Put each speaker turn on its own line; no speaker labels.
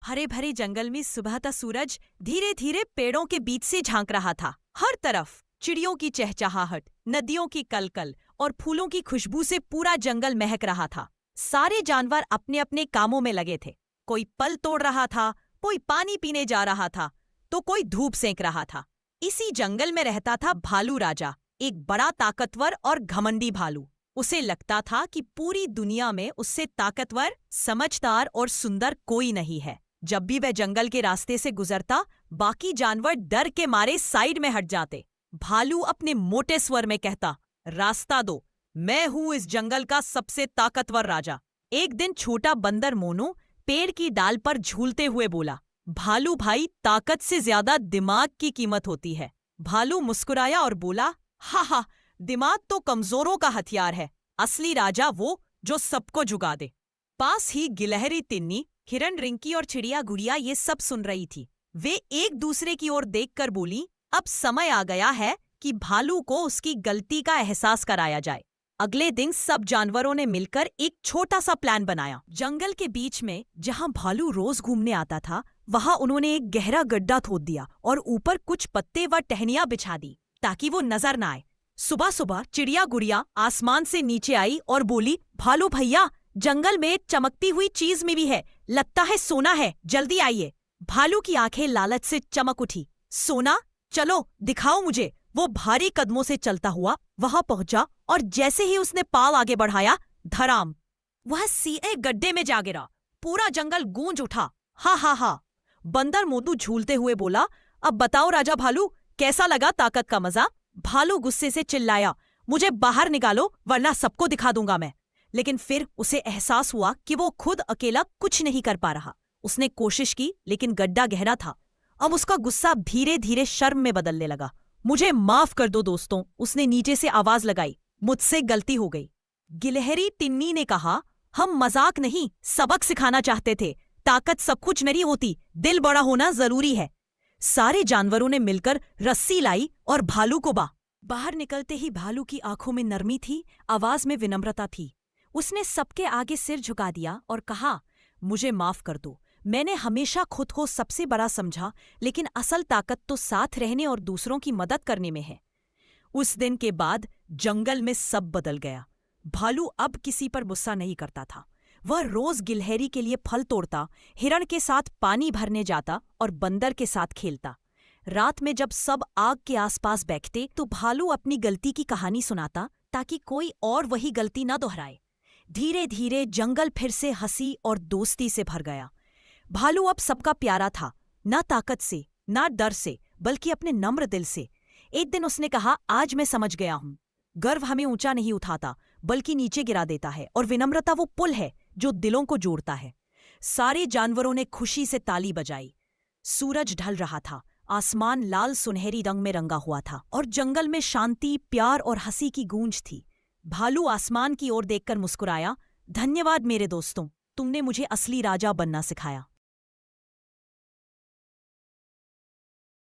हरे भरे जंगल में सुबह का सूरज धीरे धीरे पेड़ों के बीच से झांक रहा था। हर तरफ चिड़ियों की चहचहाहट, नदियों की कलकल और फूलों की खुशबू से पूरा जंगल महक रहा था। सारे जानवर अपने अपने कामों में लगे थे। कोई पल तोड़ रहा था, कोई पानी पीने जा रहा था, तो कोई धूप सेंक रहा था। इसी जंगल में रहता था भालू राजा, एक बड़ा ताकतवर और घमंडी भालू। उसे लगता था कि पूरी दुनिया में उससे ताकतवर, समझदार और सुंदर कोई नहीं है। जब भी वह जंगल के रास्ते से गुजरता, बाकी जानवर डर के मारे साइड में हट जाते। भालू अपने मोटे स्वर में कहता, रास्ता दो, मैं हूं इस जंगल का सबसे ताकतवर राजा। एक दिन छोटा बंदर मोनू पेड़ की डाल पर झूलते हुए बोला, भालू भाई, ताकत से ज्यादा दिमाग की कीमत होती है। भालू मुस्कुराया और बोला, हा हा, दिमाग तो कमजोरों का हथियार है, असली राजा वो जो सबको झुका दे। पास ही गिलहरी तिन्नी, हिरन रिंकी और चिड़िया गुड़िया ये सब सुन रही थी। वे एक दूसरे की ओर देखकर बोली, अब समय आ गया है कि भालू को उसकी गलती का एहसास कराया जाए। अगले दिन सब जानवरों ने मिलकर एक छोटा सा प्लान बनाया। जंगल के बीच में जहां भालू रोज घूमने आता था, वहां उन्होंने एक गहरा गड्ढा खोद दिया और ऊपर कुछ पत्ते व टहनियां बिछा दी ताकि वो नजर न आए। सुबह सुबह चिड़िया गुड़िया आसमान से नीचे आई और बोली, भालू भैया, जंगल में एक चमकती हुई चीज मिली है, लगता है सोना है, जल्दी आइए। भालू की आंखें लालच से चमक उठी। सोना? चलो दिखाओ मुझे। वो भारी कदमों से चलता हुआ वहां पहुंचा और जैसे ही उसने पाँव आगे बढ़ाया, धड़ाम, वह सीधे गड्ढे में जा गिरा। पूरा जंगल गूंज उठा। हा हा हा। बंदर मोटू झूलते हुए बोला, अब बताओ राजा भालू, कैसा लगा ताकत का मजा? भालू गुस्से से चिल्लाया, मुझे बाहर निकालो वरना सबको दिखा दूंगा मैं। लेकिन फिर उसे एहसास हुआ कि वो खुद अकेला कुछ नहीं कर पा रहा। उसने कोशिश की लेकिन गड्ढा गहरा था। अब उसका गुस्सा धीरे धीरे शर्म में बदलने लगा। मुझे माफ कर दो दोस्तों, उसने नीचे से आवाज लगाई, मुझसे गलती हो गई। गिलहरी तिन्नी ने कहा, हम मजाक नहीं, सबक सिखाना चाहते थे। ताकत सब कुछ नहीं होती, दिल बड़ा होना जरूरी है। सारे जानवरों ने मिलकर रस्सी लाई और भालू को बाहर निकलते ही भालू की आंखों में नरमी थी, आवाज में विनम्रता थी। उसने सबके आगे सिर झुका दिया और कहा, मुझे माफ कर दो, मैंने हमेशा खुद को सबसे बड़ा समझा, लेकिन असल ताकत तो साथ रहने और दूसरों की मदद करने में है। उस दिन के बाद जंगल में सब बदल गया। भालू अब किसी पर गुस्सा नहीं करता था। वह रोज गिलहरी के लिए फल तोड़ता, हिरण के साथ पानी भरने जाता और बंदर के साथ खेलता। रात में जब सब आग के आसपास बैठते तो भालू अपनी गलती की कहानी सुनाता ताकि कोई और वही गलती न दोहराए। धीरे धीरे जंगल फिर से हंसी और दोस्ती से भर गया। भालू अब सबका प्यारा था, ना ताकत से, ना डर से, बल्कि अपने नम्र दिल से। एक दिन उसने कहा, आज मैं समझ गया हूं, गर्व हमें ऊंचा नहीं उठाता बल्कि नीचे गिरा देता है, और विनम्रता वो पुल है जो दिलों को जोड़ता है। सारे जानवरों ने खुशी से ताली बजाई। सूरज ढल रहा था, आसमान लाल सुनहरी रंग में रंगा हुआ था और जंगल में शांति, प्यार और हंसी की गूंज थी। भालू आसमान की ओर देखकर मुस्कुराया, धन्यवाद मेरे दोस्तों, तुमने मुझे असली राजा बनना सिखाया।